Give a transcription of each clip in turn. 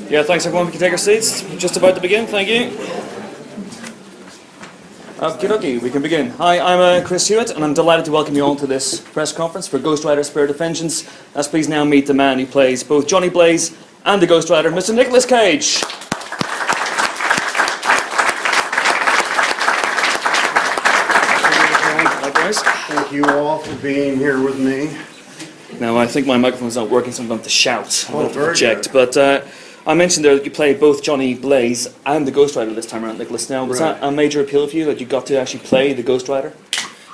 Yeah, thanks everyone. We can take our seats. Just about to begin. Thank you. Okie we can begin. Hi, I'm Chris Hewitt, and I'm delighted to welcome you all to this press conference for Ghost Rider Spirit of Vengeance. Let's please now meet the man who plays both Johnny Blaze and the Ghost Rider, Mr. Nicolas Cage. Thank you all for being here with me. Now, I think my microphone's not working, so I'm going to shout. Oh, very project. good. But I mentioned there that you played both Johnny Blaze and the Ghost Rider this time around, Nicolas. Now, was that a major appeal for you, that you got to actually play the Ghost Rider?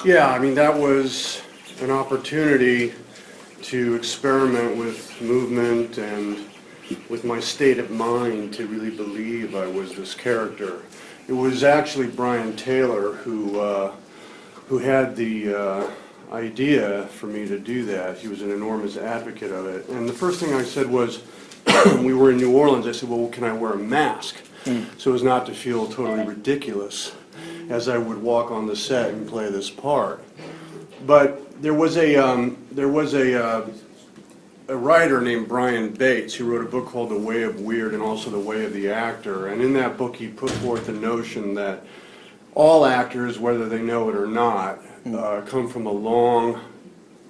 Yeah, I mean, that was an opportunity to experiment with movement and with my state of mind to really believe I was this character. It was actually Brian Taylor who had the idea for me to do that. He was an enormous advocate of it. And the first thing I said was, we were in New Orleans, I said, well, can I wear a mask? So as not to feel totally ridiculous as I would walk on the set and play this part. But there was a writer named Brian Bates who wrote a book called The Way of Weird and also The Way of the Actor. And in that book he put forth the notion that all actors, whether they know it or not, come from a long,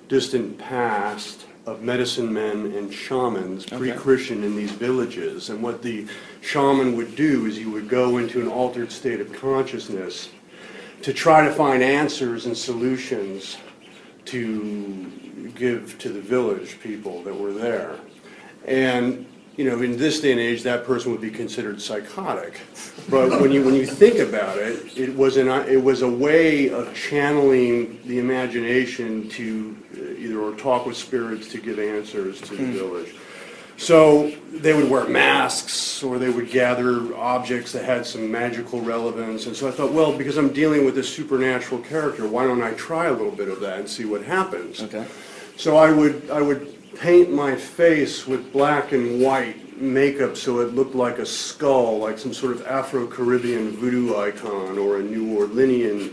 distant past of medicine men and shamans, pre-Christian, in these villages. And what the shaman would do is he would go into an altered state of consciousness to try to find answers and solutions to give to the village people that were there. And you know, in this day and age, that person would be considered psychotic. But when you think about it, it was a way of channeling the imagination to either talk with spirits to give answers to the village. So they would wear masks, or they would gather objects that had some magical relevance. And so I thought, well, because I'm dealing with a supernatural character, why don't I try a little bit of that and see what happens? Okay. So I would paint my face with black and white makeup so it looked like a skull, like some sort of Afro-Caribbean voodoo icon or a New Orleanian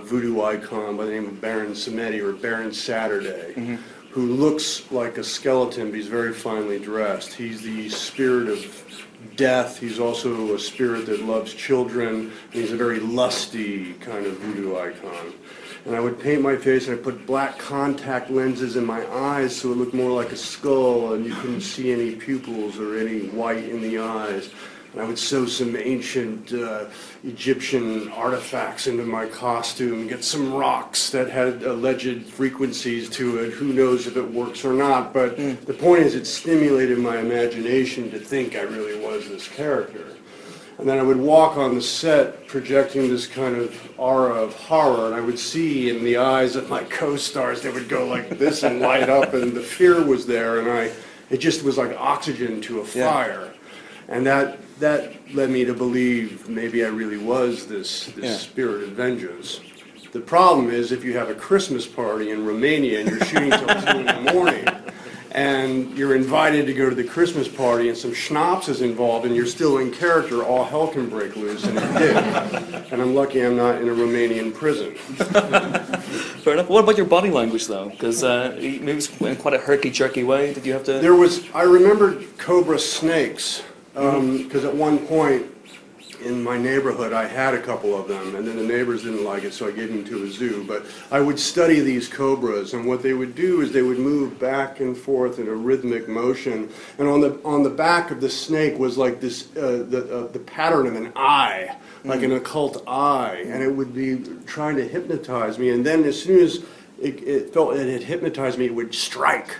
voodoo icon by the name of Baron Samedi or Baron Saturday, who looks like a skeleton, but he's very finely dressed. He's the spirit of death. He's also a spirit that loves children, and he's a very lusty kind of voodoo icon. And I would paint my face, and I put black contact lenses in my eyes so it looked more like a skull, and you couldn't see any pupils or any white in the eyes. And I would sew some ancient Egyptian artifacts into my costume, get some rocks that had alleged frequencies to it. Who knows if it works or not, but the point is it stimulated my imagination to think I really was this character. And then I would walk on the set projecting this kind of aura of horror, and I would see in the eyes of my co-stars, they would go like this and light up, and the fear was there, and it just was like oxygen to a fire. And that led me to believe maybe I really was this spirit of vengeance. The problem is if you have a Christmas party in Romania and you're shooting till 2 in the morning, and you're invited to go to the Christmas party and some schnapps is involved and you're still in character, all hell can break loose, and it did. And I'm lucky I'm not in a Romanian prison. Fair enough. What about your body language, though? Because maybe it was in quite a herky-jerky way. Did you have to... I remembered cobra snakes, because at one point in my neighborhood I had a couple of them, and then the neighbors didn't like it, so I gave them to a zoo. But I would study these cobras, and what they would do is they would move back and forth in a rhythmic motion, and on the back of the snake was like this the pattern of an eye, like an occult eye, and it would be trying to hypnotize me. And then as soon as it felt it had hypnotized me, it would strike.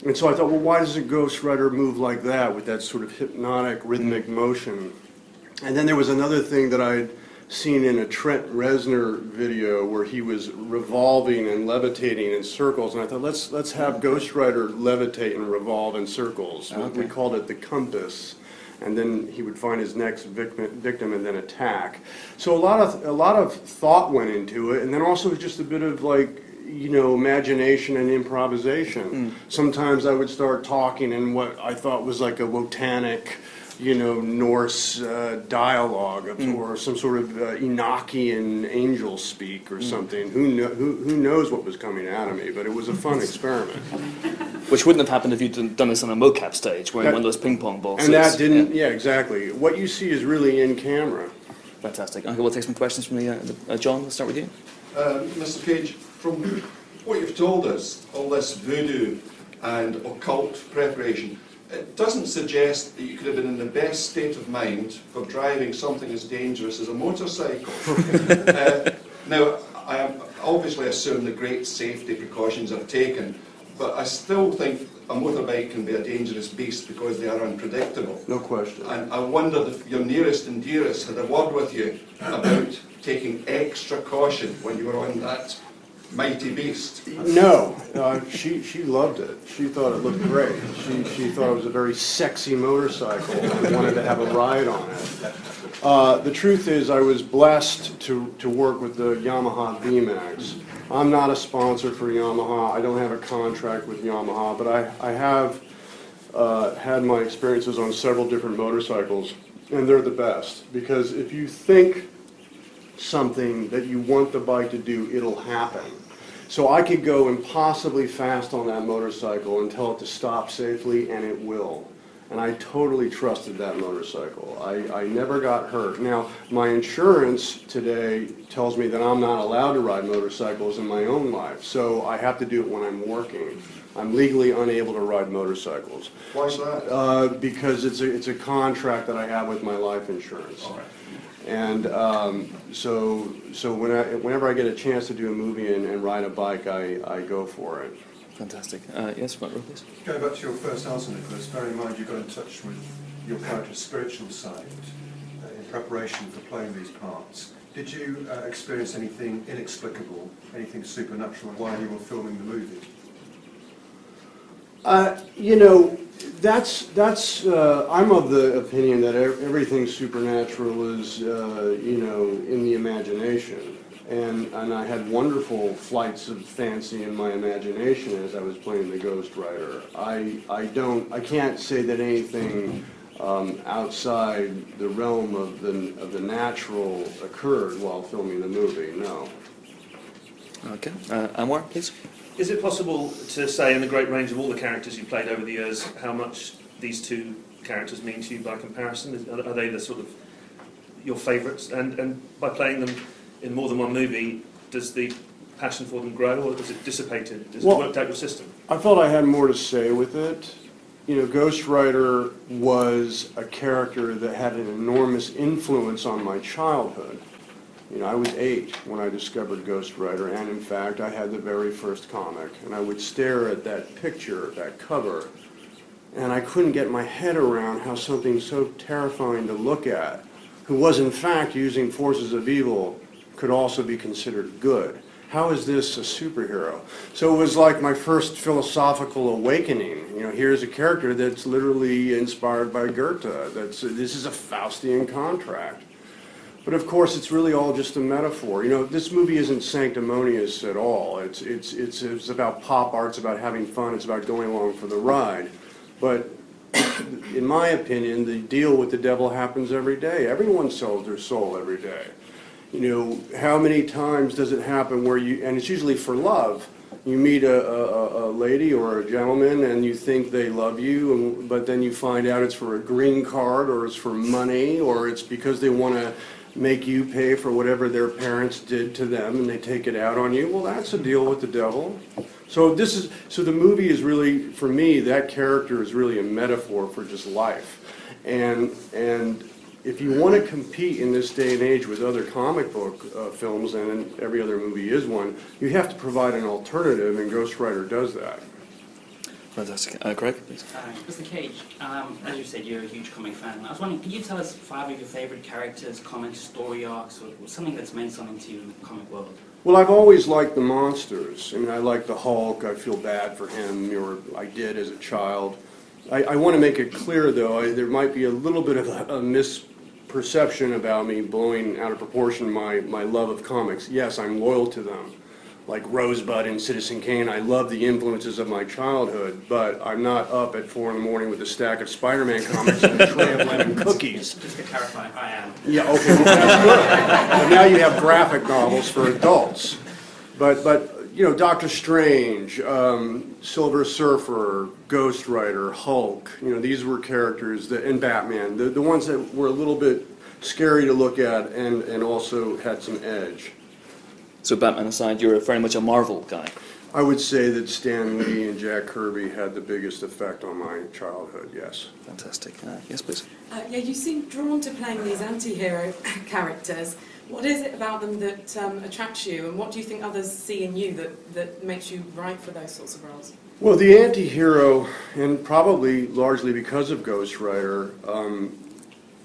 And so I thought, well, why does a Ghost Rider move like that, with that sort of hypnotic rhythmic motion? And then there was another thing that I'd seen in a Trent Reznor video where he was revolving and levitating in circles, and I thought, let's have Ghost Rider levitate and revolve in circles. We called it the compass, and then he would find his next victim and then attack. So a lot of thought went into it, and then also just a bit of imagination and improvisation. Sometimes I would start talking in what I thought was like a Wotanic Norse dialogue or some sort of Enochian angel speak or something. Who knows what was coming out of me? But it was a fun experiment. Which wouldn't have happened if you'd done this on a mocap stage, wearing one of those ping pong balls. And that didn't. Yeah, exactly. What you see is really in camera. Fantastic. Okay, we'll take some questions from John. Let's start with you. Mr. Cage, from what you've told us, all this voodoo and occult preparation, it doesn't suggest that you could have been in the best state of mind for driving something as dangerous as a motorcycle. Now, I obviously assume the great safety precautions are taken, but I still think a motorbike can be a dangerous beast because they are unpredictable. No question. And I wondered if your nearest and dearest had a word with you about taking extra caution when you were on that mighty beast. No, she loved it. She thought it looked great. She thought it was a very sexy motorcycle and wanted to have a ride on it. The truth is, I was blessed to work with the Yamaha VMAX. I'm not a sponsor for Yamaha. I don't have a contract with Yamaha, but I have had my experiences on several different motorcycles, and they're the best. Because if you think something that you want the bike to do, it'll happen. So I could go impossibly fast on that motorcycle and tell it to stop safely, and it will. And I totally trusted that motorcycle. I never got hurt. Now, my insurance today tells me that I'm not allowed to ride motorcycles in my own life, so I have to do it when I'm working. I'm legally unable to ride motorcycles. Why is that? Because it's a contract that I have with my life insurance. All right. And so whenever I get a chance to do a movie and ride a bike, I go for it. Fantastic. Yes, front row, please. Going back to your first answer, Nicolas, bear in mind you got in touch with your character's spiritual side in preparation for playing these parts. Did you experience anything inexplicable, anything supernatural while you were filming the movie? I'm of the opinion that everything supernatural is, in the imagination. And I had wonderful flights of fancy in my imagination as I was playing the Ghost Rider. I can't say that anything outside the realm of the natural occurred while filming the movie. No. Okay. Anwar, please. Is it possible to say, in the great range of all the characters you've played over the years, how much these two characters mean to you by comparison? Are they the sort of your favourites? And by playing them in more than one movie, does the passion for them grow, or is it dissipated? Has it worked out your system? I felt I had more to say with it. Ghost Rider was a character that had an enormous influence on my childhood. I was 8 when I discovered Ghost Rider, and in fact, I had the very first comic, and I would stare at that picture, that cover, and I couldn't get my head around how something so terrifying to look at, who was in fact using forces of evil, could also be considered good. How is this a superhero? So it was like my first philosophical awakening. Here's a character that's literally inspired by Goethe. This is a Faustian contract. But of course, it's really all just a metaphor. This movie isn't sanctimonious at all. It's about pop art. It's about having fun. It's about going along for the ride. But in my opinion, the deal with the devil happens every day. Everyone sells their soul every day. How many times does it happen where and it's usually for love, you meet a lady or a gentleman and you think they love you, but then you find out it's for a green card, or it's for money, or it's because they want to make you pay for whatever their parents did to them and they take it out on you. Well, that's a deal with the devil. So the movie is really, for me, that character is really a metaphor for just life. And if you want to compete in this day and age with other comic book films, and every other movie is one, you have to provide an alternative, and Ghost Rider does that. Fantastic. Craig, please. Mr. Cage, as you said, you're a huge comic fan. I was wondering, could you tell us 5 of your favourite characters, comic story arcs, or something that's meant something to you in the comic world? Well, I've always liked the monsters. I like the Hulk. I feel bad for him, or I did as a child. I want to make it clear, though, there might be a little bit of a misperception about me blowing out of proportion my love of comics. Yes, I'm loyal to them. like Rosebud and Citizen Kane. I love the influences of my childhood, but I'm not up at 4 in the morning with a stack of Spider-Man comics and a tray of lemon cookies. Just to clarify, I am. Yeah, okay, well, that's good. But now you have graphic novels for adults. But you know, Doctor Strange, Silver Surfer, Ghost Rider, Hulk, you know, these were characters that, and Batman, the ones that were a little bit scary to look at and also had some edge. So Batman aside, you're very much a Marvel guy. I would say that Stan Lee and Jack Kirby had the biggest effect on my childhood, yes. Fantastic. Yes, please. Yeah, you seem drawn to playing these anti-hero characters. What is it about them that attracts you, and what do you think others see in you that makes you right for those sorts of roles? Well, the anti-hero, and probably largely because of Ghost Rider,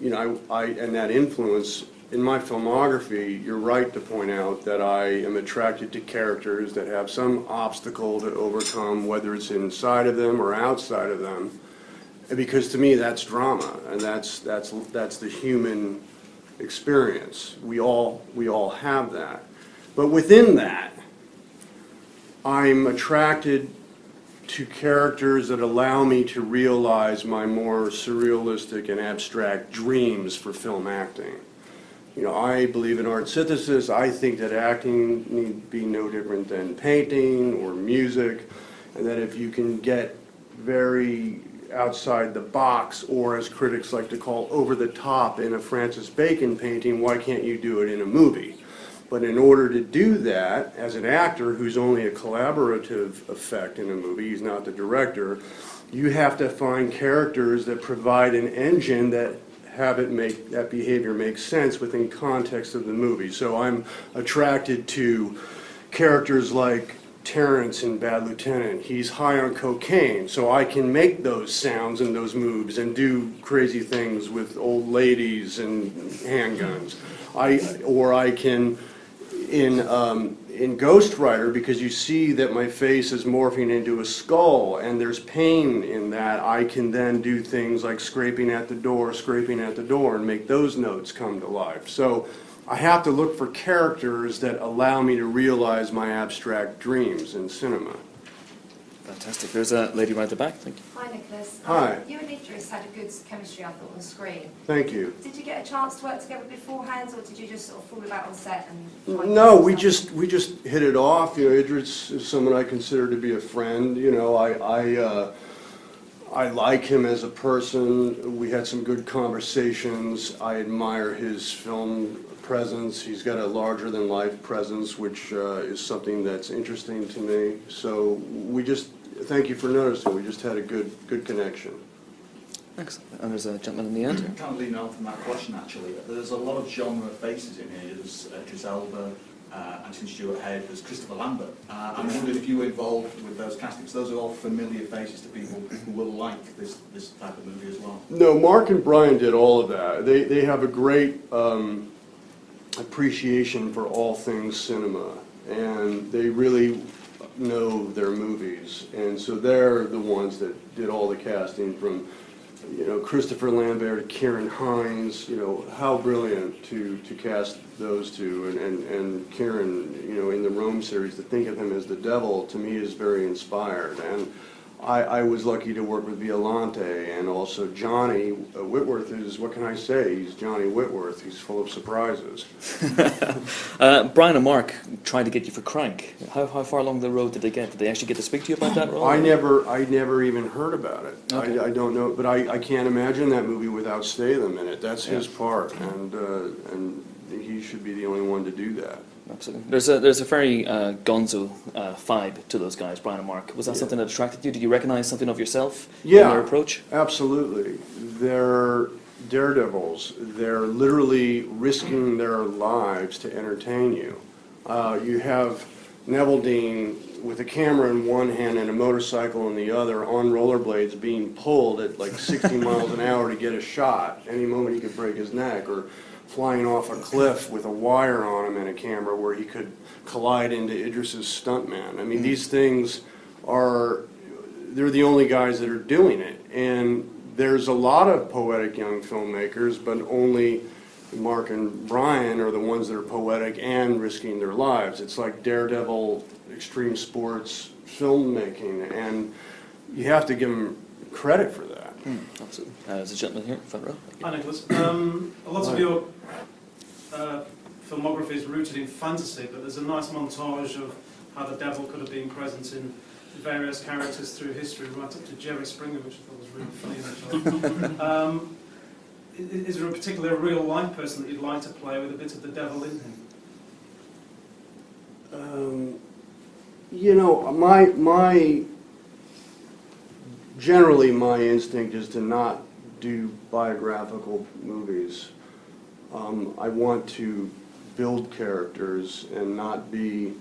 you know, I and that influence in my filmography, you're right to point out that I am attracted to characters that have some obstacle to overcome, whether it's inside of them or outside of them, because to me that's drama, and that's the human experience. We all have that. But within that, I'm attracted to characters that allow me to realize my more surrealistic and abstract dreams for film acting. You know, I believe in art synthesis. I think that acting need be no different than painting or music, and that if you can get very outside the box, or as critics like to call over the top in a Francis Bacon painting, why can't you do it in a movie? But in order to do that, as an actor who's only a collaborative effect in a movie, he's not the director, you have to find characters that provide an engine that that behavior make sense within context of the movie. So I'm attracted to characters like Terrence in Bad Lieutenant. He's high on cocaine, so I can make those sounds and those moves and do crazy things with old ladies and handguns. I can in Ghost Rider, because you see that my face is morphing into a skull and there's pain in that, I can then do things like scraping at the door, and make those notes come to life. So I have to look for characters that allow me to realize my abstract dreams in cinema. Fantastic. There's a lady right at the back. Thank you. Hi, Nicholas. Hi. You and Idris had a good chemistry, I thought, on screen. Thank you. Did you get a chance to work together beforehand, or did you just sort of fall about on set and? No, we just hit it off. You know, Idris is someone I consider to be a friend. You know, I like him as a person. We had some good conversations. I admire his film presence. He's got a larger-than-life presence, which is something that's interesting to me. So we just, thank you for noticing, we just had a good connection. Excellent. And there's a gentleman in the end. Kind of leading on from that question, actually. There's a lot of genre faces in here. There's Idris Elba, Anthony Stewart Head, there's Christopher Lambert. I wondered if you were involved with those castings. Those are all familiar faces to people who will like this type of movie as well. No, Mark and Brian did all of that. They have a great appreciation for all things cinema, and they really know their movies, and so they're the ones that did all the casting, from, you know, Christopher Lambert to Kieran Hines. You know, how brilliant to cast those two, and Kieran, you know, in the Rome series, to think of him as the devil, to me is very inspired. And I was lucky to work with Violante, and also Johnny Whitworth is, what can I say, he's Johnny Whitworth, he's full of surprises. Brian and Mark tried to get you for Crank. How far along the road did they get? Did they actually get to speak to you about that role? I never even heard about it. Okay. I don't know, but I can't imagine that movie without Statham in it. That's his part, and he should be the only one to do that. Absolutely. There's a very gonzo vibe to those guys, Brian and Mark. Was that something that attracted you? Did you recognize something of yourself in their approach? Absolutely. They're daredevils. They're literally risking their lives to entertain you. You have Neville Dean with a camera in one hand and a motorcycle in the other, on rollerblades, being pulled at like 60 miles an hour to get a shot. Any moment he could break his neck, or flying off a cliff with a wire on him and a camera where he could collide into Idris's stuntman. I mean, these things they're the only guys that are doing it. And there's a lot of poetic young filmmakers, but only Mark and Brian are the ones that are poetic and risking their lives. It's like daredevil, extreme sports filmmaking, and you have to give them credit for that. Absolutely. There's a gentleman here, front row. Hi, Nicholas. A lot of your filmography is rooted in fantasy, but there's a nice montage of how the devil could have been present in various characters through history, right up to Jerry Springer, which I thought was really funny in the child. Is there a particular real-life person that you'd like to play with a bit of the devil in him? You know, generally my instinct is to not do biographical movies. I want to build characters and not be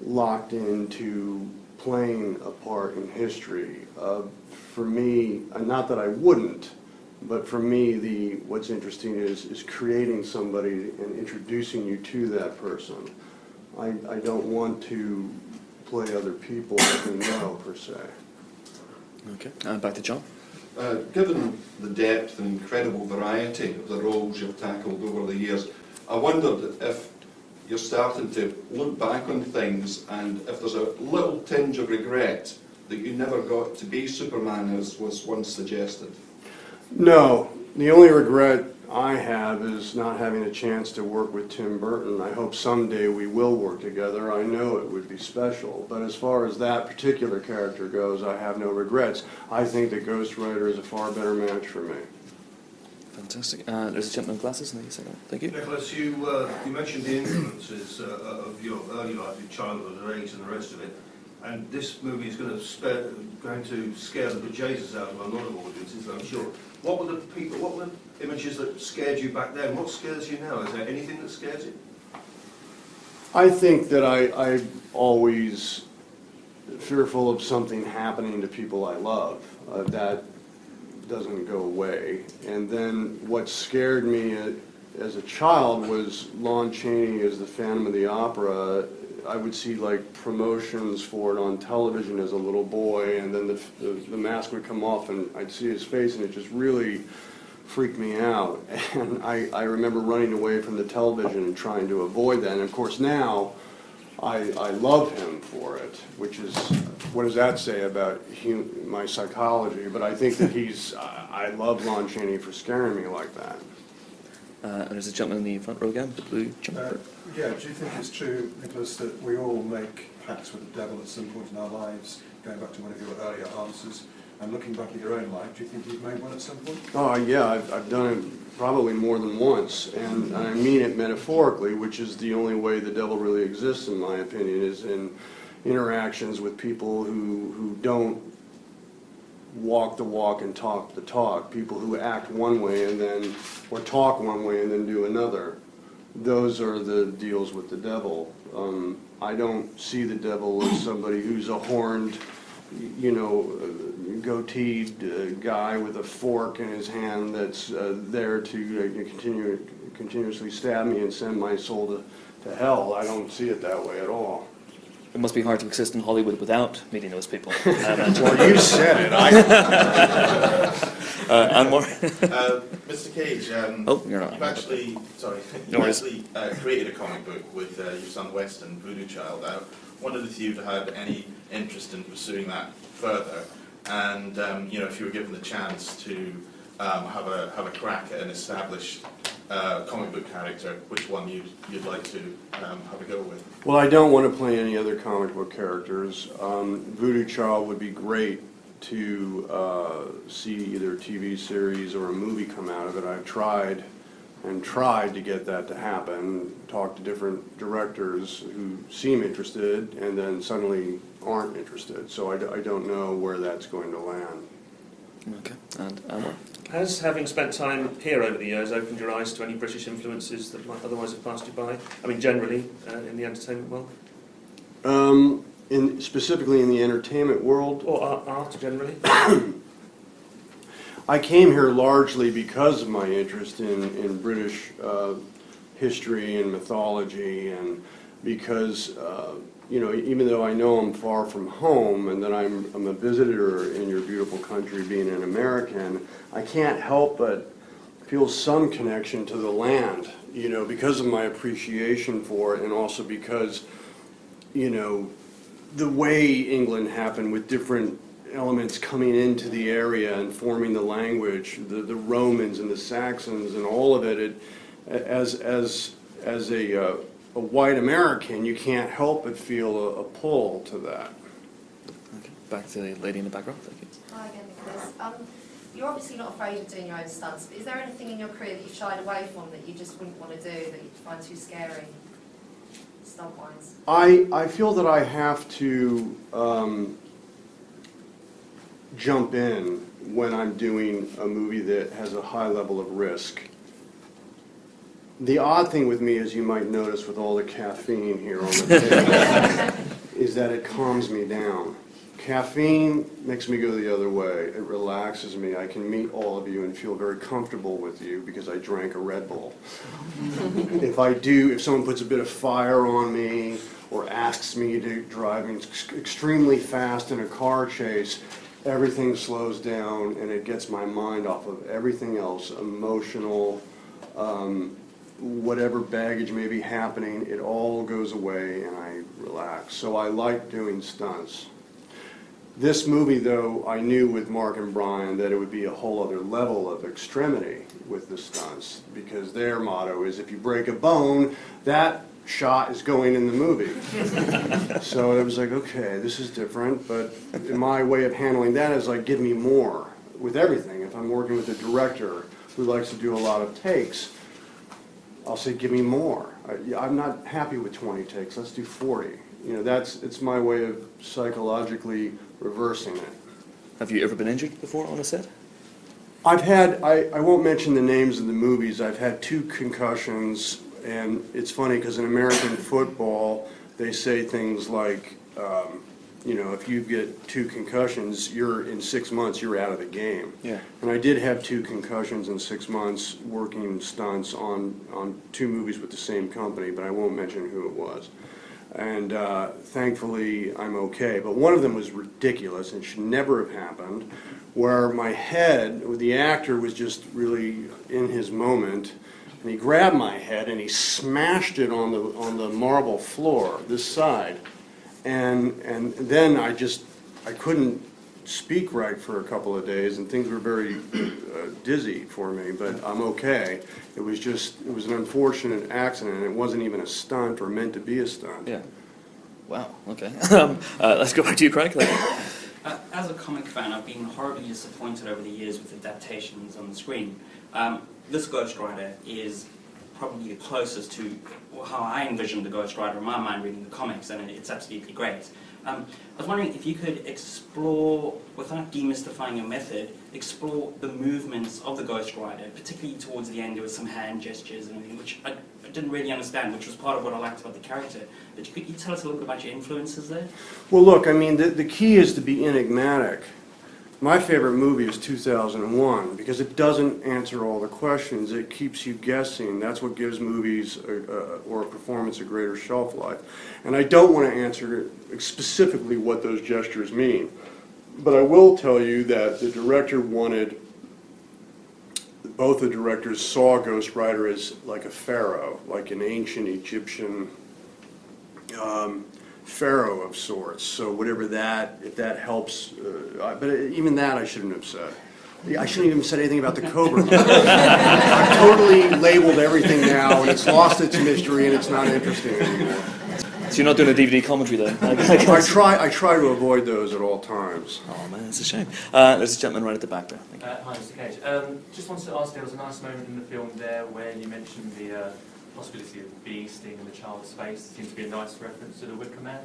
locked into playing a part in history. For me, not that I wouldn't, but for me, what's interesting is creating somebody and introducing you to that person. I don't want to play other people that we know, per se. Okay, and back to John. Given the depth and incredible variety of the roles you've tackled over the years, I wondered if you're starting to look back on things and if there's a little tinge of regret that you never got to be Superman as was once suggested. No, the only regret I have is not having a chance to work with Tim Burton. I hope someday we will work together. I know it would be special, but as far as that particular character goes, I have no regrets. I think that Ghost Rider is a far better match for me. Fantastic. There's a gentleman with glasses in the second. Thank you. Nicholas, you mentioned the influences of your early life, your childhood, your age, and the rest of it. And this movie is going to scare the bejesus out of a lot of audiences, I'm sure. What were the images that scared you back then? What scares you now? Is there anything that scares you? I think that I'm always fearful of something happening to people I love. That doesn't go away. And then what scared me as a child was Lon Chaney as the Phantom of the Opera. I would see like promotions for it on television as a little boy, and then the mask would come off and I'd see his face, and it just really freaked me out. And I remember running away from the television and trying to avoid that. And of course now I love him for it, which is, what does that say about my psychology? But I think that I love Lon Chaney for scaring me like that. And there's a gentleman in the front row again, the blue jumper. Yeah, do you think it's true, Nicholas, that we all make pacts with the devil at some point in our lives, going back to one of your earlier answers, and looking back at your own life, do you think you've made one at some point? Oh yeah, I've done it probably more than once, and I mean it metaphorically, which is the only way the devil really exists, in my opinion, is in interactions with people who don't walk the walk and talk the talk, people who act one way and then, or talk one way and then do another. Those are the deals with the devil. I don't see the devil as somebody who's a horned, goateed guy with a fork in his hand that's there to continuously stab me and send my soul to hell. I don't see it that way at all. It must be hard to exist in Hollywood without meeting those people. Well, you said it. And more. Mr. Cage, you're not. You've actually, created a comic book with your son Weston, Voodoo Child. I wondered if you've had any interest in pursuing that further, and if you were given the chance to have a crack at an established comic book character, which one you'd like to have a go with? Well, I don't want to play any other comic book characters. Voodoo Child would be great to see either a TV series or a movie come out of it. I've tried to get that to happen, talked to different directors who seem interested and then suddenly aren't interested. So I don't know where that's going to land. Okay, and Anwar? Has having spent time here over the years opened your eyes to any British influences that might otherwise have passed you by? I mean, generally, in the entertainment world? Specifically in the entertainment world? Or art generally? I came here largely because of my interest in British history and mythology, and because even though I know I'm far from home and that I'm a visitor in your beautiful country, being an American, I can't help but feel some connection to the land, you know, because of my appreciation for it, and also because, you know, the way England happened with different elements coming into the area and forming the language, the Romans and the Saxons and all of it, as a white American, you can't help but feel a pull to that. Okay, back to the lady in the background. Thank you. Hi again, Nicolas. You're obviously not afraid of doing your own stunts, but is there anything in your career that you've shied away from that you just wouldn't want to do, that you find too scary, stunt-wise? I feel that I have to jump in when I'm doing a movie that has a high level of risk. The odd thing with me, as you might notice with all the caffeine here on the table, is that it calms me down. Caffeine makes me go the other way. It relaxes me. I can meet all of you and feel very comfortable with you because I drank a Red Bull. If someone puts a bit of fire on me or asks me to drive extremely fast in a car chase, everything slows down and it gets my mind off of everything else, emotional, whatever baggage may be happening, it all goes away and I relax. So I like doing stunts. This movie, though, I knew with Mark and Brian that it would be a whole other level of extremity with the stunts, because their motto is if you break a bone, that shot is going in the movie. So it was like, okay, this is different, but my way of handling that is like, give me more with everything. If I'm working with a director who likes to do a lot of takes, I'll say, give me more. I'm not happy with 20 takes, let's do 40. You know, it's my way of psychologically reversing it. Have you ever been injured before on a set? I've had, I won't mention the names of the movies, I've had 2 concussions, and it's funny because in American football, they say things like, you know, if you get 2 concussions, in 6 months, you're out of the game. Yeah. And I did have 2 concussions in 6 months working stunts on 2 movies with the same company, but I won't mention who it was. And thankfully, I'm okay. But one of them was ridiculous and should never have happened, where my head, the actor was just really in his moment, and he grabbed my head and he smashed it on the marble floor, this side. And then I couldn't speak right for a couple of days, and things were very dizzy for me, but I'm okay. It was an unfortunate accident, and it wasn't even a stunt or meant to be a stunt. Yeah. Wow, okay. Let's go back to you, Craig. As a comic fan, I've been horribly disappointed over the years with adaptations on the screen. This Ghost Rider is probably the closest to how I envisioned the Ghost Rider in my mind reading the comics, and it's absolutely great. I was wondering if you could explore, without demystifying your method, explore the movements of the Ghost Rider, particularly towards the end. There was some hand gestures and everything, which I didn't really understand, which was part of what I liked about the character. But could you tell us a little bit about your influences there? Well, look, I mean, the key is to be enigmatic. My favorite movie is 2001 because it doesn't answer all the questions. It keeps you guessing. That's what gives movies or a performance a greater shelf life. And I don't want to answer specifically what those gestures mean. But I will tell you that the director wanted, both the directors saw Ghost Rider as like a pharaoh, like an ancient Egyptian pharaoh of sorts. So whatever that, if that helps, but even that I shouldn't have said. I shouldn't even have said anything about the Cobra. I've totally labeled everything now, and it's lost its mystery, and it's not interesting anymore. So you're not doing a DVD commentary then? I try to avoid those at all times. Oh man, it's a shame. There's a gentleman right at the back there. Thank you. Hi, Mr. Cage. Just wanted to ask, there was a nice moment in the film there where you mentioned the possibility of beasting in the child's face. It seems to be a nice reference to the Wicker Man.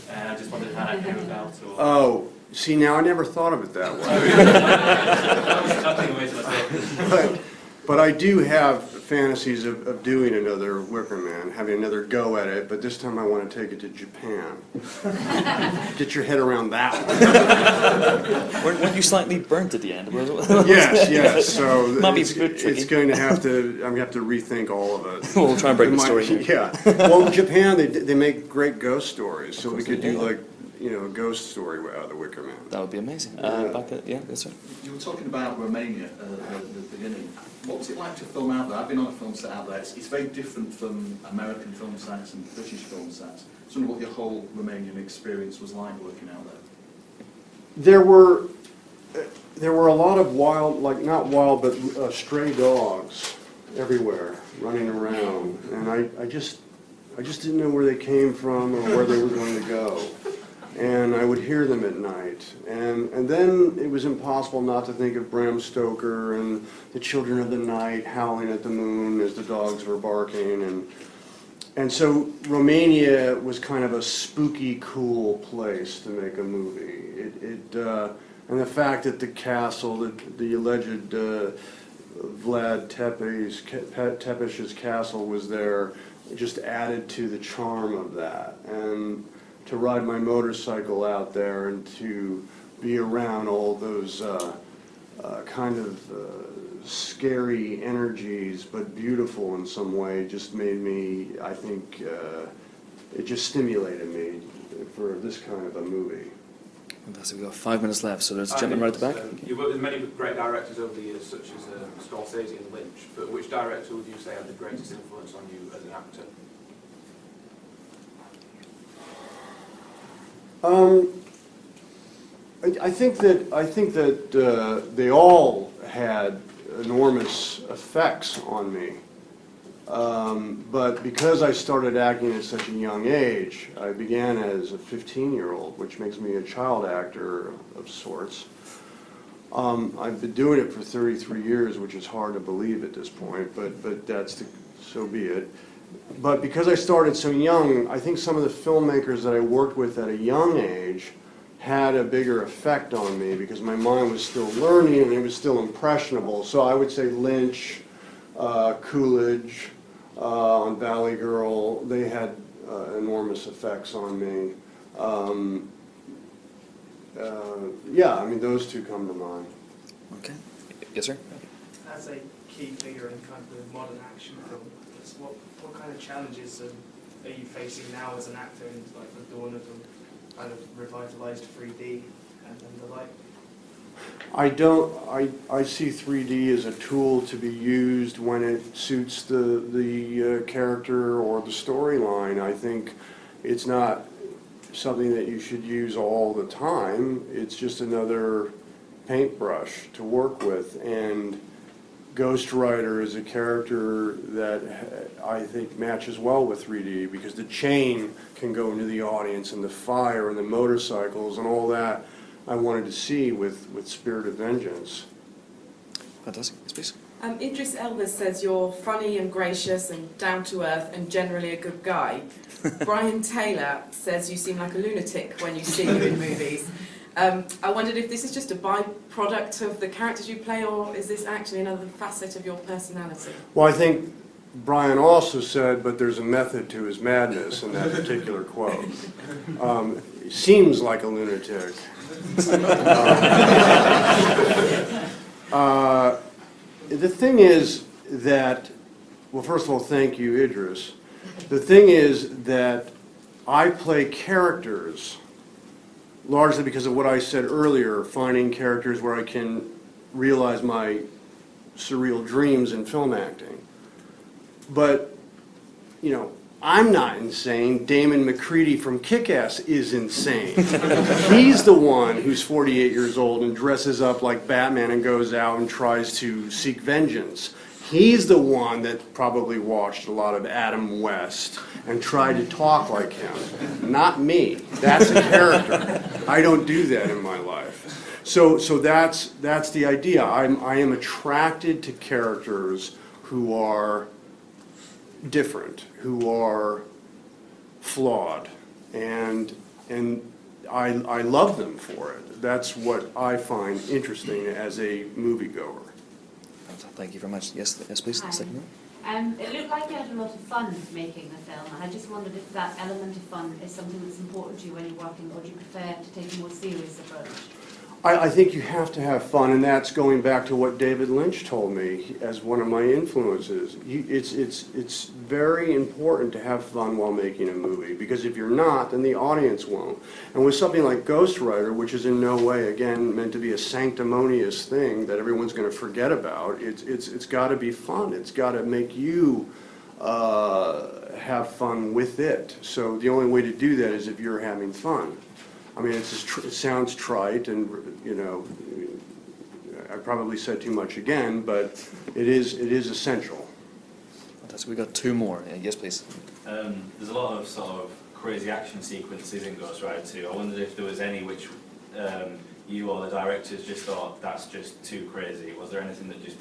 And I just wondered how that came about. Or... Oh, see, now I never thought of it that way. But I do have fantasies of doing another Wicker Man, having another go at it, but this time I want to take it to Japan. Get your head around that one. Weren't you slightly burnt at the end? Yes. So it's going to have to. I'm going to have to rethink all of it. We'll try and break the story here. Yeah. Well, Japan, they make great ghost stories, so we could do like, a ghost story out of The Wicker Man. That would be amazing. Yeah, yes, sir. You were talking about Romania at the beginning. What was it like to film out there? I've been on a film set out there. It's very different from American film sets and British film sets. I was wondering what your whole Romanian experience was like working out there. There were a lot of wild, like not wild, but stray dogs everywhere running around, and I just didn't know where they came from or where they were going to go. And I would hear them at night. And then it was impossible not to think of Bram Stoker and the Children of the Night howling at the moon as the dogs were barking. And so Romania was kind of a spooky, cool place to make a movie. And the fact that the castle, the alleged Vlad Tepes's castle was there, just added to the charm of that. And to ride my motorcycle out there and to be around all those kind of scary energies, but beautiful in some way, just made me, I think, it just stimulated me for this kind of a movie. Fantastic. We've got 5 minutes left, so there's a gentleman right at the back. You've worked with many great directors over the years, such as Scorsese and Lynch, but which director would you say had the greatest influence on you as an actor? I think that they all had enormous effects on me. But because I started acting at such a young age, I began as a 15-year-old, which makes me a child actor of sorts. I've been doing it for 33 years, which is hard to believe at this point, but so be it. But because I started so young, I think some of the filmmakers that I worked with at a young age had a bigger effect on me because my mind was still learning and it was still impressionable. So I would say Lynch, Coolidge, on Valley Girl, they had enormous effects on me. Yeah, I mean, those two come to mind. Okay. Yes, sir? As a key figure in kind of the modern action film, what kind of challenges are you facing now as an actor in like the dawn of the kind of revitalized 3D and the like? I see 3D as a tool to be used when it suits the character or the storyline. I think it's not something that you should use all the time. It's just another paintbrush to work with. And Ghost Rider is a character that I think matches well with 3D because the chain can go into the audience and the fire and the motorcycles and all that I wanted to see with Spirit of Vengeance. Fantastic. Yes, please. Idris Elba says you're funny and gracious and down to earth and generally a good guy. Brian Taylor says you seem like a lunatic when you see you in movies. I wondered if this is just a byproduct of the characters you play, or is this actually another facet of your personality? Well, I think Brian also said, but there's a method to his madness in that particular quote. Seems like a lunatic. The thing is that, well, first of all, thank you, Idris. The thing is that I play characters largely because of what I said earlier, finding characters where I can realize my surreal dreams in film acting. But, you know, I'm not insane. Damon McCready from Kick-Ass is insane. He's the one who's 48 years old and dresses up like Batman and goes out and tries to seek vengeance. He's the one that probably watched a lot of Adam West and tried to talk like him. Not me. That's a character. I don't do that in my life. So that's the idea. I am attracted to characters who are different, who are flawed, and I love them for it. That's what I find interesting as a moviegoer. Thank you very much. Yes, please. Hi. Second It looked like you had a lot of fun making the film, and I just wondered if that element of fun is something that's important to you when you're working, or do you prefer to take a more serious approach? I think you have to have fun, and that's going back to what David Lynch told me as one of my influences. It's very important to have fun while making a movie, because if you're not, then the audience won't. And with something like Ghost Rider, which is in no way, again, meant to be a sanctimonious thing that everyone's going to forget about, it's got to be fun. It's got to make you have fun with it. So the only way to do that is if you're having fun. I mean, it sounds trite, and you know, I probably said too much again, but it is essential. Fantastic. We got two more. Yes, please. There's a lot of sort of crazy action sequences in Ghost Rider 2. I wondered if there was any which you or the directors just thought that's just too crazy. Was there anything that just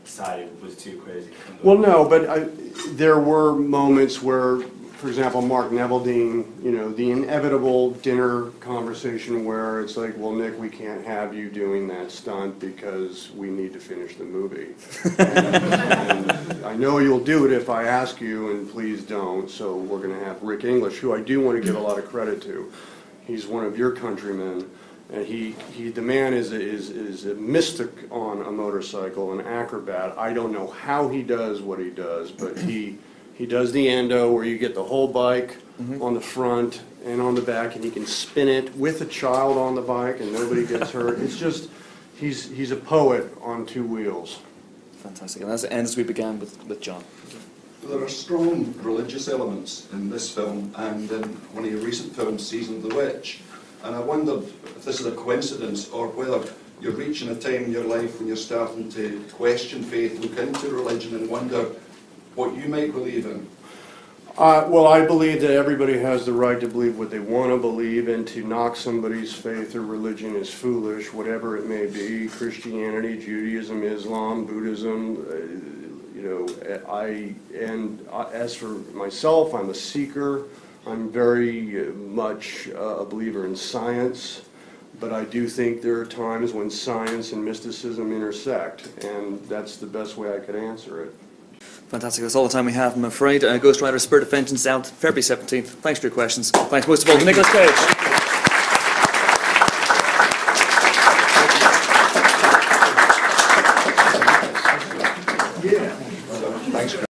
decided was too crazy? Well, no, but there were moments where, for example, Mark Neveldine, you know, the inevitable dinner conversation where it's like, well, Nick, we can't have you doing that stunt because we need to finish the movie. and I know you'll do it if I ask you, and please don't. So we're going to have Rick English, who I do want to give a lot of credit to. He's one of your countrymen, and the man is a mystic on a motorcycle, an acrobat. I don't know how he does what he does, but he does the endo where you get the whole bike on the front and on the back, and he can spin it with a child on the bike and nobody gets hurt. It's just, he's a poet on two wheels. Fantastic. And that's the end as we began with John. There are strong religious elements in this film and in one of your recent films, Season of the Witch. And I wondered if this is a coincidence or whether you're reaching a time in your life when you're starting to question faith, look into religion and wonder what you might believe in. Well, I believe that everybody has the right to believe what they want to believe, and to knock somebody's faith or religion is foolish, whatever it may be. Christianity, Judaism, Islam, Buddhism, you know, as for myself, I'm a seeker. I'm very much a believer in science, but I do think there are times when science and mysticism intersect, and that's the best way I could answer it. Fantastic. That's all the time we have, I'm afraid. Ghost Rider Spirit of Vengeance out February 17th. Thanks for your questions. Thanks most of all to Nicolas Cage.